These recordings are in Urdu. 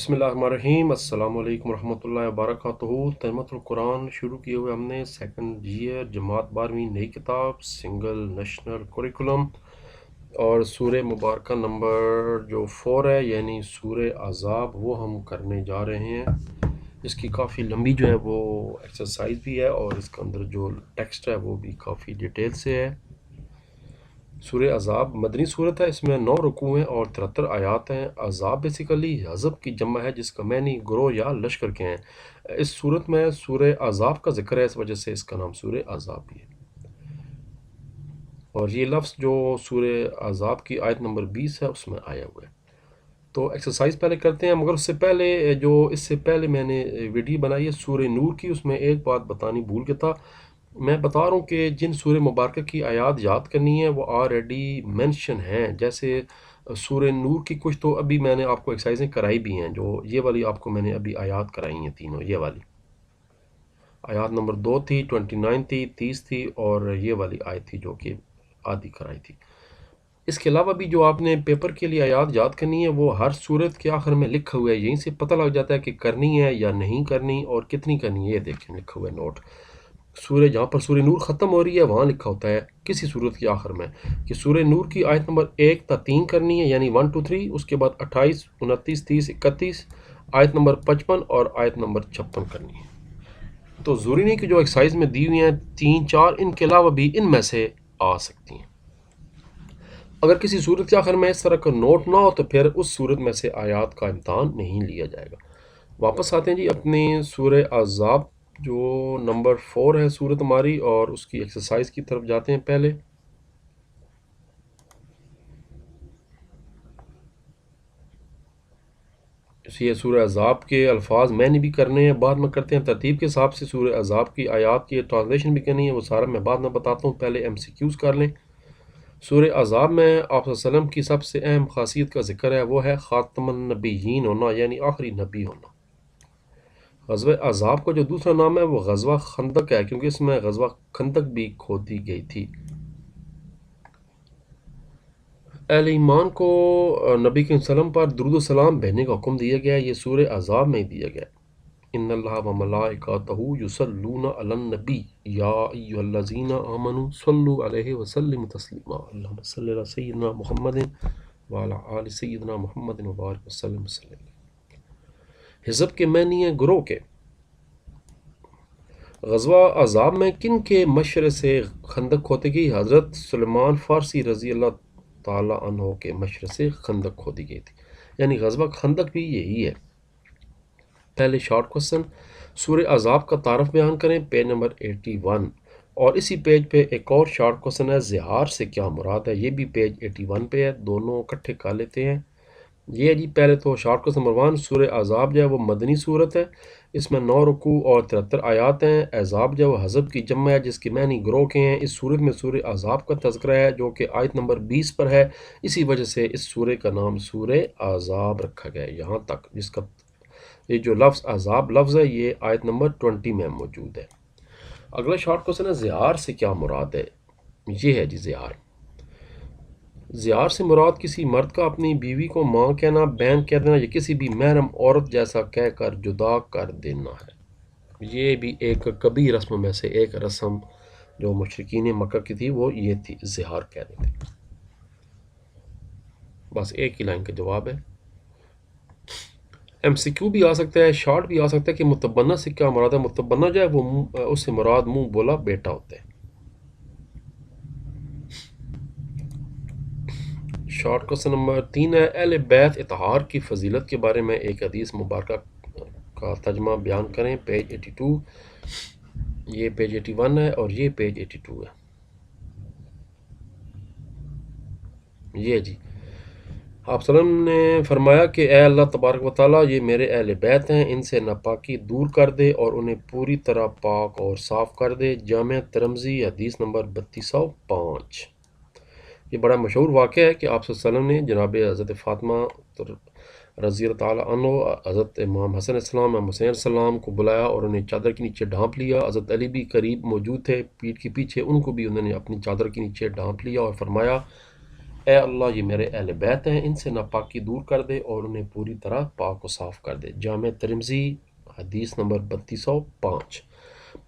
بسم اللہ الرحمن الرحیم۔ السلام علیکم ورحمۃ اللہ وبرکاتہ۔ ترجمۃ القرآن شروع کیے ہوئے ہم نے سیکنڈ ایئر جماعت 12ویں نئی کتاب سنگل نیشنل کوریکولم اور سورہ مبارکہ نمبر جو 4 ہے یعنی سورہ احزاب وہ ہم کرنے جا رہے ہیں۔ اس کی کافی لمبی جو ہے وہ ایکسرسائز بھی ہے اور اس کے اندر جو ٹیکسٹ ہے وہ بھی کافی ڈیٹیل سے ہے۔ سورہ احزاب مدنی صورت ہے، اس میں 9 رکوع ہیں اور 73 آیات ہیں۔ احزاب بیسیکلی حزب کی جمع ہے جس کا معنی گروہ یا لشکر کے ہیں۔ اس صورت میں سورہ احزاب کا ذکر ہے، اس وجہ سے اس کا نام سورہ احزاب بھی ہے۔ اور یہ لفظ جو سورہ احزاب کی آیت نمبر 20 ہے اس میں آیا ہوا ہے۔ تو ایکسرسائز پہلے کرتے ہیں، مگر اس سے پہلے میں نے ویڈیو بنائی ہے سورہ نور کی، اس میں ایک بات بتانی بھول گیا تھا۔ میں بتا رہا ہوں کہ جن سورہ مبارکہ کی آیات یاد کرنی ہے وہ آلریڈی مینشن ہیں، جیسے سورہ نور کی کچھ تو ابھی میں نے آپ کو ایکسرسائزیں کرائی بھی ہیں، جو یہ والی آپ کو میں نے ابھی آیات کرائی ہیں تینوں، یہ والی آیات نمبر 2 تھی، 29 تھی، 30 تھی اور یہ والی آیت تھی جو کہ آدھی کرائی تھی۔ اس کے علاوہ بھی جو آپ نے پیپر کے لیے آیات یاد کرنی ہے وہ ہر صورت کے آخر میں لکھا ہوا ہے، یہیں سے پتہ لگ جاتا ہے کہ کرنی ہے یا نہیں کرنی اور کتنی کرنی ہے۔ یہ دیکھیں لکھا ہوا ہے نوٹ، جہاں پر سورہ نور ختم ہو رہی ہے وہاں لکھا ہوتا ہے کسی صورت کے آخر میں کہ سورہ نور کی آیت نمبر 1 تا 3 کرنی ہے، یعنی 1 2 3، اس کے بعد 28 29 30 31، آیت نمبر 55 اور آیت نمبر 56 کرنی ہے۔ تو ضروری نہیں کہ جو ایکسرسائز میں دی ہوئی ہیں 3 4 ان کے علاوہ بھی ان میں سے آ سکتی ہیں۔ اگر کسی صورت کے آخر میں اس طرح کا نوٹ نہ ہو تو پھر اس صورت میں سے آیات کا امتحان نہیں لیا جائے گا۔ واپس آتے ہیں جی اپنی سورہ احزاب جو نمبر 4 ہے صورت ہماری، اور اس کی ایکسرسائز کی طرف جاتے ہیں۔ پہلے یہ سورہ احزاب کے الفاظ میں نے بھی کرنے ہیں، بعد میں کرتے ہیں ترتیب کے حساب سے۔ سورہ احزاب کی آیات کی ٹرانسلیشن بھی کرنی ہے، وہ سارا میں بعد میں بتاتا ہوں، پہلے ایم سی کیوز کر لیں۔ سورہ احزاب میں آپ صلی اللہ علیہ وسلم کی سب سے اہم خاصیت کا ذکر ہے، وہ ہے خاتم النبیین ہونا، یعنی آخری نبی ہونا۔ غزوہ احزاب کا جو دوسرا نام ہے وہ غزوہ خندق ہے، کیونکہ اس میں غزوہ خندق بھی کھودی گئی تھی۔ اہل ایمان کو نبی کے وسلم پر درود و سلام بھیجنے کا حکم دیا گیا ہے، یہ سورہ احزاب میں ہی دیا گیا ہے۔ ان اللہ و ملائکتہ یصلون علی النبی یا ایھا الذین آمنوا صلوا علیہ وسلموا تسلیما، اللہم صل علی سیدنا محمد وعلی آل سیدنا محمد وبارک وسلم وسلم۔ حزب کے معنی ہیں گروہ کے۔ غزوہ احزاب میں کن کے مشورے سے خندق کھودی گئی؟ حضرت سلیمان فارسی رضی اللہ تعالیٰ عنہ کے مشورے سے خندق کھودی گئی تھی، یعنی غزوہ خندق بھی یہی ہے۔ پہلے شارٹ کوسچن، سورہ احزاب کا تعارف بیان کریں، پیج نمبر 81، اور اسی پیج پہ ایک اور شارٹ کوسچن ہے، زہار سے کیا مراد ہے، یہ بھی پیج 81 پہ ہے، دونوں اکٹھے کر لیتے ہیں۔ یہ جی پہلے تو شارٹ کوسچن نمبر 1، سورہ احزاب جو ہے وہ مدنی صورت ہے، اس میں 9 رکوع اور 73 آیات ہیں۔ احزاب جو ہے حزب کی جمع ہے جس کے معنی گروہ کے ہیں۔ اس صورت میں سورہ احزاب کا تذکرہ ہے جو کہ آیت نمبر 20 پر ہے، اسی وجہ سے اس سورہ کا نام سورہ احزاب رکھا گیا ہے یہاں تک، جس کا یہ جو لفظ احزاب لفظ ہے یہ آیت نمبر 20 میں موجود ہے۔ اگلا شارٹ کوسچن ہے، زہار سے کیا مراد ہے؟ یہ ہے جی زہار سے مراد کسی مرد کا اپنی بیوی کو ماں کہنا، بہن کہہ دینا یا کسی بھی محرم عورت جیسا کہہ کر جدا کر دینا ہے۔ یہ بھی ایک کبھی رسم میں سے ایک رسم جو مشرکین مکہ کی تھی وہ یہ تھی، زہار کہہ دیتے۔ بس ایک ہی لائن کا جواب ہے۔ ایم سی کیو بھی آ سکتا ہے، شارٹ بھی آ سکتا ہے کہ متبنہ سے کیا مراد ہے؟ متبنہ جو ہے وہ اس سے مراد منہ بولا بیٹا ہوتا ہے۔ شارٹ کوسچن نمبر 3 ہے، اہل بیت اطہار کی فضیلت کے بارے میں ایک حدیث مبارکہ کا ترجمہ بیان کریں، پیج 82، یہ پیج 81 ہے اور یہ پیج 82 ہے۔ یہ جی آپ صلی اللہ علیہ وسلم نے فرمایا کہ اے اللہ تبارک و تعالیٰ، یہ میرے اہل بیت ہیں، ان سے ناپاکی دور کر دے اور انہیں پوری طرح پاک اور صاف کر دے۔ جامع ترمذی حدیث نمبر 3205۔ یہ بڑا مشہور واقعہ ہے کہ آپ صلی اللہ علیہ وسلم نے جناب حضرت فاطمہ رضی اللہ تعالیٰ عنہ، حضرت امام حسن علیہ السلام، امام حسین علیہ السلام کو بلایا اور انہیں چادر کے نیچے ڈھانپ لیا۔ حضرت علی بھی قریب موجود تھے پیٹھ کے پیچھے، ان کو بھی انہوں نے اپنی چادر کے نیچے ڈھانپ لیا اور فرمایا اے اللہ یہ میرے اہل بیت ہیں، ان سے ناپاکی دور کر دے اور انہیں پوری طرح پاک و صاف کر دے۔ جامع ترمذی حدیث نمبر 3205۔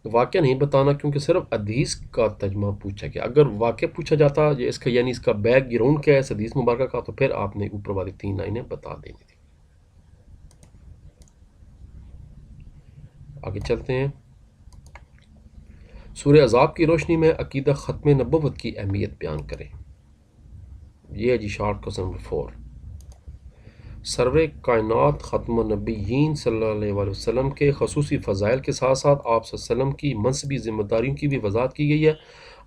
واقعہ نہیں بتانا کیونکہ صرف حدیث کا ترجمہ پوچھا گیا۔ اگر واقعہ پوچھا جاتا یہ اس کا یعنی اس کا بیک گراؤنڈ کیا ہے اس حدیث مبارکہ کا، تو پھر آپ نے اوپر والی 3 لائنیں بتا دینی تھی۔ آگے چلتے ہیں۔ سورہ عذاب کی روشنی میں عقیدہ ختم نبوت کی اہمیت بیان کریں۔ یہ ہے جی شارٹ کوسچن نمبر 4۔ سرور کائنات ختم النبیین صلی اللہ علیہ وآلہ وسلم کے خصوصی فضائل کے ساتھ ساتھ آپ صلی اللہ علیہ وسلم کی منصبی ذمہ داریوں کی بھی وضاحت کی گئی ہے۔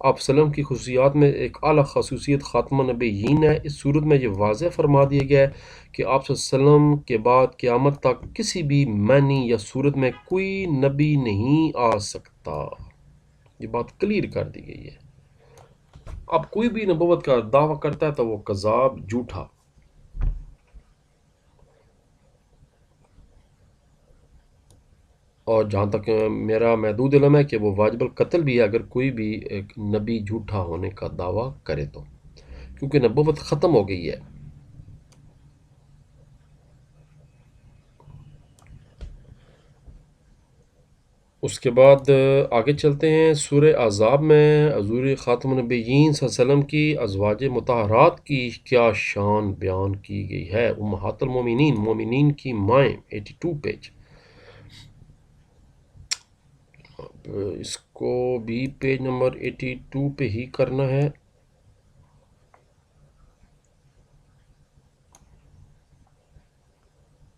آپ صلی اللہ علیہ وسلم کی خصوصیات میں ایک اعلیٰ خصوصیت خاتم النبیین ہے۔ اس صورت میں یہ واضح فرما دیا گیا ہے کہ آپ صلی اللہ علیہ وسلم کے بعد قیامت تک کسی بھی معنی یا صورت میں کوئی نبی نہیں آ سکتا۔ یہ بات کلیئر کر دی گئی ہے۔ اب کوئی بھی نبوت کا دعویٰ کرتا ہے تو وہ کذاب، جھوٹا۔ اور جہاں تک میرا محدود علم ہے کہ وہ واجب القتل بھی ہے اگر کوئی بھی ایک نبی جھوٹا ہونے کا دعویٰ کرے تو، کیونکہ نبوت ختم ہو گئی ہے۔ اس کے بعد آگے چلتے ہیں۔ سورہ احزاب میں حضور خاتم النبیین صلی اللہ علیہ وسلم کی ازواج مطہرات کی کیا شان بیان کی گئی ہے؟ امہات المومنین، مومنین کی مائیں، 82 پیج۔ اس کو بھی پیج نمبر 82 پہ ہی کرنا ہے۔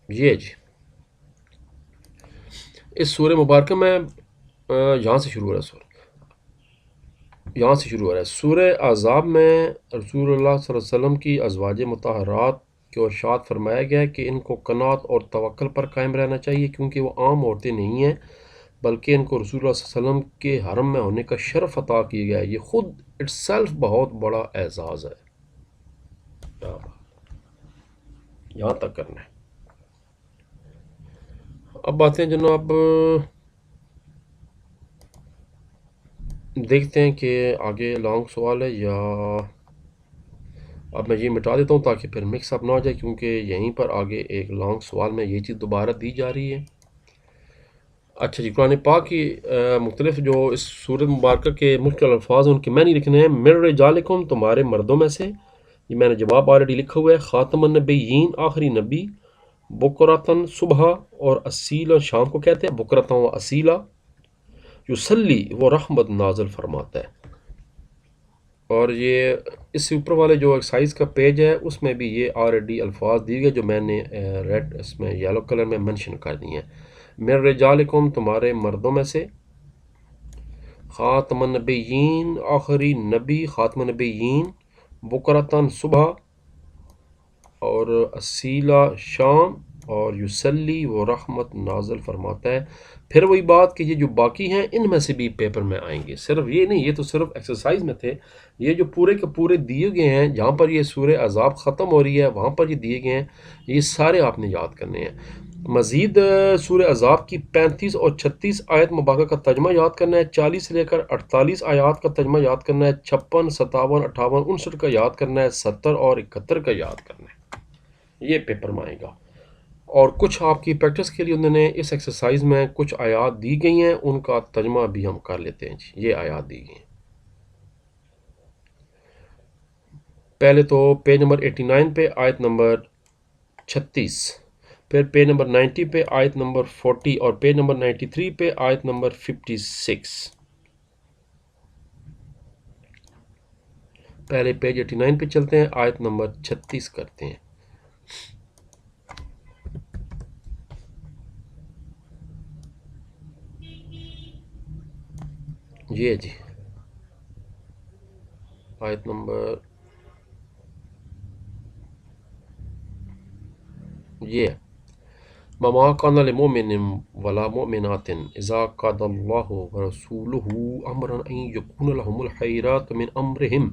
یہ جی اس سورہ مبارکہ میں یہاں سے شروع ہو رہا ہے سورہ احزاب میں رسول اللہ صلی اللہ علیہ وسلم کی ازواج مطہرات کو ارشاد فرمایا گیا ہے کہ ان کو قناعت اور توکل پر قائم رہنا چاہیے، کیونکہ وہ عام عورتیں نہیں ہیں بلکہ ان کو رسول اللہ صلی اللہ علیہ وسلم کے حرم میں ہونے کا شرف عطا کیا گیا ہے۔ یہ خود اٹ سیلف بہت بڑا اعزاز ہے۔ یہاں تک کرنا ہے۔ اب آتے ہیں جناب، دیکھتے ہیں کہ آگے لانگ سوال ہے یا اب میں یہ مٹا دیتا ہوں تاکہ پھر مکس اپ نہ ہو جائے، کیونکہ یہیں پر آگے ایک لانگ سوال میں یہ چیز دوبارہ دی جا رہی ہے۔ اچھا جی، قرآن پاک کی مختلف جو اس سورۃ مبارکہ کے مشکل الفاظ ہیں ان کے معنی لکھنے ہیں۔ من رجالکم، تمہارے مردوں میں سے، یہ میں نے جواب آلریڈی لکھا ہوا ہے۔ خاتم النبیین، آخری نبی۔ بکرتن، صبح، اور اصیلا، شام کو کہتے ہیں بکرتن و اصیلا۔ یصلی، وہ رحمت نازل فرماتا ہے۔ اور یہ اس سے اوپر والے جو ایکسرسائز کا پیج ہے اس میں بھی یہ آلریڈی الفاظ دیے گئے جو میں نے ریڈ اس میں یلو کلر میں منشن کر دی ہیں۔ من رجالکم، تمہارے مردوں میں سے۔ خاتم النبیین، آخری نبی، خاتم النبیین۔ بکرتن، صبح، اور اصیلا، شام، اور یصلی، وہ رحمت نازل فرماتا ہے۔ پھر وہی بات کہ یہ جو باقی ہیں ان میں سے بھی پیپر میں آئیں گے، صرف یہ نہیں، یہ تو صرف ایکسرسائز میں تھے۔ یہ جو پورے کے پورے دیے گئے ہیں جہاں پر یہ سورہ عذاب ختم ہو رہی ہے وہاں پر یہ دیے گئے ہیں، یہ سارے آپ نے یاد کرنے ہیں۔ مزید سورہ عذاب کی 35 اور 36 آیت مبارکہ کا ترجمہ یاد کرنا ہے، 40 سے لے کر 48 آیات کا ترجمہ یاد کرنا ہے، 56، 57، 58، 59 کا یاد کرنا ہے، 70 اور 71 کا یاد کرنا ہے۔ یہ پیپر میں آئے گا۔ اور کچھ آپ کی پریکٹس کے لیے انہوں نے اس ایکسرسائز میں کچھ آیات دی گئی ہیں، ان کا ترجمہ بھی ہم کر لیتے ہیں جی۔ یہ آیات دی گئی ہیں۔ پہلے تو پیج نمبر 89 پہ آیت نمبر 36، پھر پیج نمبر 90 پہ آیت نمبر 40، اور پیج نمبر 93 پہ آیت نمبر 56۔ پہلے پیج 89 پہ چلتے ہیں، آیت نمبر 36 کرتے ہیں۔ یہ جی آیت نمبر یہ وما كان لمؤمن ولا مؤمنات اذا قضى الله ورسوله امرا ان يكون لهم الخيرات من امرهم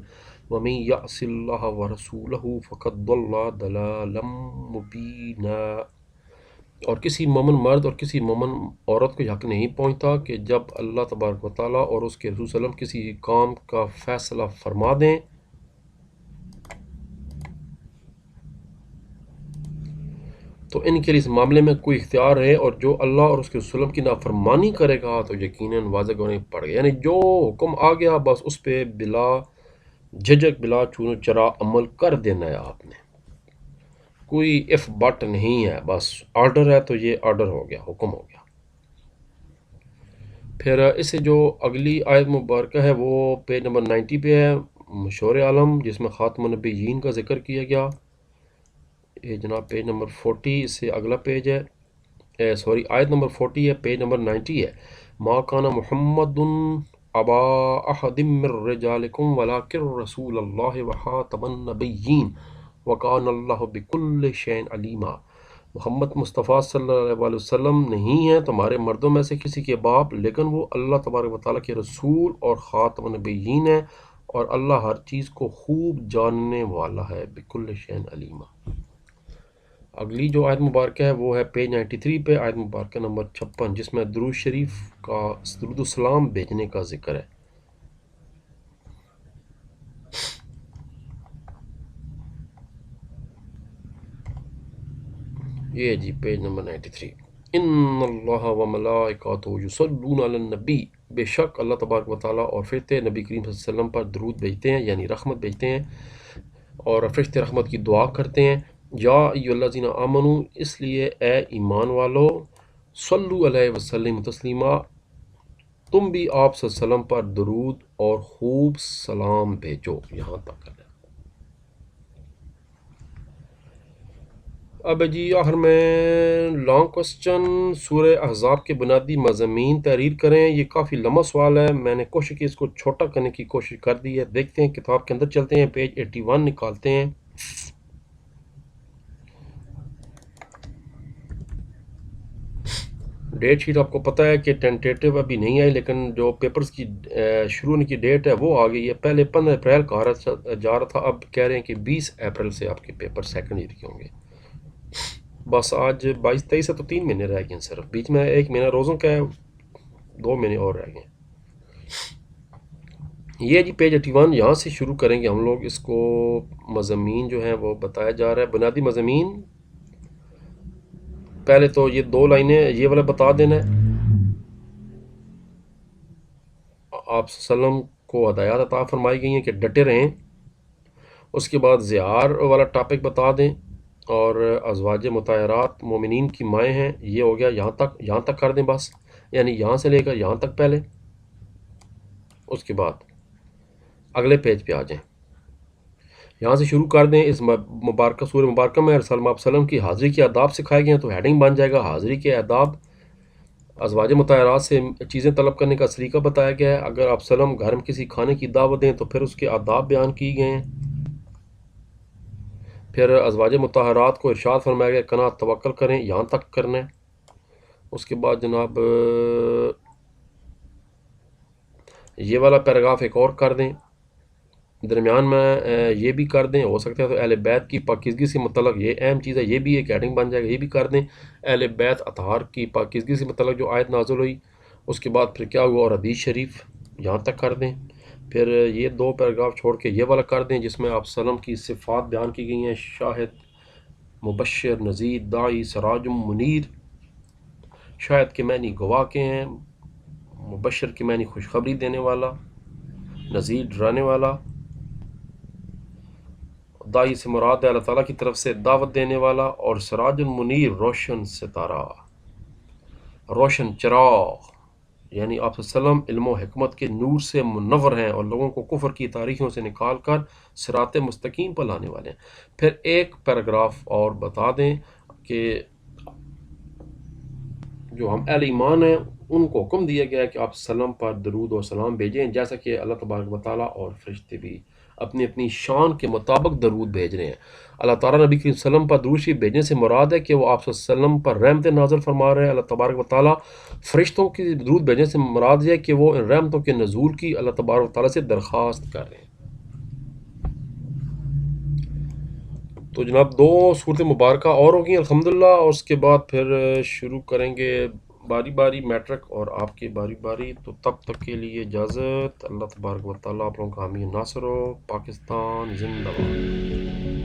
ومن يعص الله ورسوله فقد ضل ضلالا مبينا۔ اور کسی مومن مرد اور کسی مومن عورت کو حق نہیں پہنچتا کہ جب اللہ تبارک و تعالیٰ اور اس کے رسول صلی اللہ علیہ وسلم کسی کام کا فیصلہ فرما دیں تو ان کے لیے اس معاملے میں کوئی اختیار ہے، اور جو اللہ اور اس کے رسول کی نافرمانی کرے گا تو یقیناً واضح ہونے پڑ گیا، یعنی جو حکم آ گیا بس اس پہ بلا جھجک بلا چون چرا عمل کر دینا ہے آپ نے، کوئی اف بٹ نہیں ہے، بس آرڈر ہے تو یہ آرڈر ہو گیا، حکم ہو گیا۔ پھر اس سے جو اگلی آیت مبارکہ ہے وہ پیج نمبر 90 پہ ہے، مشہور عالم، جس میں خاتم النبیین کا ذکر کیا گیا۔ یہ جناب پیج نمبر 40، اس سے اگلا پیج ہے، آیت نمبر 40 ہے، پیج نمبر 90 ہے۔ ما کان محمد ابا احد من رجالکم ولکن رسول اللہ وخاتم النبیین وکان اللہ بکل شیء علیما۔ محمد مصطفیٰ صلی اللہ علیہ وسلم نہیں ہیں تمہارے مردوں میں سے کسی کے باپ، لیکن وہ اللہ تبارک و تعالیٰ کے رسول اور خاتم النبیین ہیں، اور اللہ ہر چیز کو خوب جاننے والا ہے، بکل شیء علیما۔ اگلی جو آیت مبارکہ ہے وہ ہے پیج 93 پہ، آیت مبارکہ نمبر 56، جس میں درود شریف کا درود السلام بھیجنے کا ذکر ہے۔ یہ جی پیج نمبر 93۔ ان اللہ و ملائکاتہ یصلون علی النبی، بے شک اللہ تبارک و تعالیٰ اور فرشتے نبی کریم صلی اللہ علیہ وسلم پر درود بھیجتے ہیں، یعنی رحمت بھیجتے ہیں، اور فرشتے رحمت کی دعا کرتے ہیں۔ یا ایھا الذین آمنوا، اس لیے اے ایمان والو، صلو علیہ وسلم تسلیما، تم بھی آپ صلی اللہ علیہ وسلم پر درود اور خوب سلام بھیجو، یہاں تک ہے۔ اب جی آخر میں لانگ کوسچن، سورہ احزاب کے بنیادی مضامین تحریر کریں۔ یہ کافی لمبا سوال ہے، میں نے کوشش کی اس کو چھوٹا کرنے کی کوشش کر دی ہے۔ دیکھتے ہیں، کتاب کے اندر چلتے ہیں، پیج 81 نکالتے ہیں۔ ڈیٹ شیٹ آپ کو پتہ ہے کہ ٹینٹیٹیو ابھی نہیں آئی، لیکن جو پیپرز کی شروع ہونے کی ڈیٹ ہے وہ آ گئی ہے۔ پہلے 15 اپریل کہا جا رہا تھا، اب کہہ رہے ہیں کہ 20 اپریل سے آپ کے پیپر سیکنڈ ایئر کے ہوں گے۔ بس آج 22-23 ہے تو 3 مہینے رہ گئے ہیں، صرف بیچ میں 1 مہینہ روزوں کا ہے، 2 مہینے اور رہ گئے۔ یہ جی پیج 81، یہاں سے شروع کریں گے ہم لوگ۔ اس کو مضامین جو ہیں وہ بتایا جا رہا ہے، بنیادی مضامین۔ پہلے تو یہ 2 لائنیں یہ والا بتا دینا ہے، آپ صلی اللہ علیہ وسلم کو ہدایات عطا فرمائی گئی ہیں کہ ڈٹے رہیں۔ اس کے بعد زہار والا ٹاپک بتا دیں، اور ازواج مطہرات مومنین کی مائیں ہیں، یہ ہو گیا، یہاں تک کر دیں بس، یعنی یہاں سے لے کر یہاں تک پہلے۔ اس کے بعد اگلے پیج پہ آ جائیں، یہاں سے شروع کر دیں۔ اس مبارکہ سورہ مبارکہ میں رسول اللہ صلی اللہ علیہ وسلم کی حاضری کے آداب سکھائے گئے ہیں، تو ہیڈنگ بن جائے گا حاضری کے آداب۔ ازواج مطہرات سے چیزیں طلب کرنے کا طریقہ بتایا گیا ہے۔ اگر آپ صلی اللہ علیہ وسلم گھر میں کسی کھانے کی دعوت دیں تو پھر اس کے آداب بیان کیے گئے ہیں۔ پھر ازواج مطہرات کو ارشاد فرمایا گیا کنا توکل کریں، یہاں تک کرنا ہے۔ اس کے بعد جناب یہ والا پیراگراف ایک اور کر دیں، درمیان میں یہ بھی کر دیں، ہو سکتا ہے تو اہل بیت کی پاکیزگی سے متعلق یہ اہم چیز ہے، یہ بھی ایک ہیڈنگ بن جائے گا، یہ بھی کر دیں۔ اہل بیت اطہار کی پاکیزگی سے متعلق جو آیت نازل ہوئی، اس کے بعد پھر کیا ہوا، اور حدیث شریف یہاں تک کر دیں۔ پھر یہ 2 پیراگراف چھوڑ کے یہ والا کر دیں جس میں آپ صلی اللہ علیہ وسلم کی صفات بیان کی گئی ہیں، شاہد، مبشر، نذیر، داعی، سراج منیر۔ شاہد کے معنی گواہ کے ہیں، مبشر کے معنی خوشخبری دینے والا، نذیر ڈرانے والا، داعی سے مراد ہے اللہ تعالیٰ کی طرف سے دعوت دینے والا، اور سراج المنیر روشن ستارہ، روشن چراغ، یعنی آپ صلی اللہ علیہ وسلم علم و حکمت کے نور سے منور ہیں اور لوگوں کو کفر کی تاریخیوں سے نکال کر صراط مستقیم پر لانے والے ہیں۔ پھر ایک پیراگراف اور بتا دیں کہ جو ہم اہل ایمان ہیں ان کو حکم دیا گیا ہے کہ آپ صلی اللہ علیہ وسلم پر درود و سلام بھیجیں، جیسا کہ اللہ تبارک و تعالیٰ اور فرشتے بھی اپنی اپنی شان کے مطابق درود بھیج رہے ہیں۔ اللہ تعالیٰ نبی کریم صلی اللہ علیہ وسلم پر درود شریف بھیجنے سے مراد ہے کہ وہ آپ صلی اللہ علیہ وسلم پر رحمت نازل فرما رہے ہیں۔ اللہ تبارک و تعالیٰ فرشتوں کی درود بھیجنے سے مراد یہ ہے کہ وہ ان رحمتوں کے نزول کی اللہ تبارک و تعالیٰ سے درخواست کر رہے ہیں۔ تو جناب 2 صورت مبارکہ اور ہوگی الحمدللہ، اور اس کے بعد پھر شروع کریں گے باری باری میٹرک اور آپ کی باری باری۔ تو تب تک کے لیے اجازت، اللہ تبارک و تعالیٰ آپ لوگوں کا حامی ناصر ہو۔ پاکستان زندہ باد۔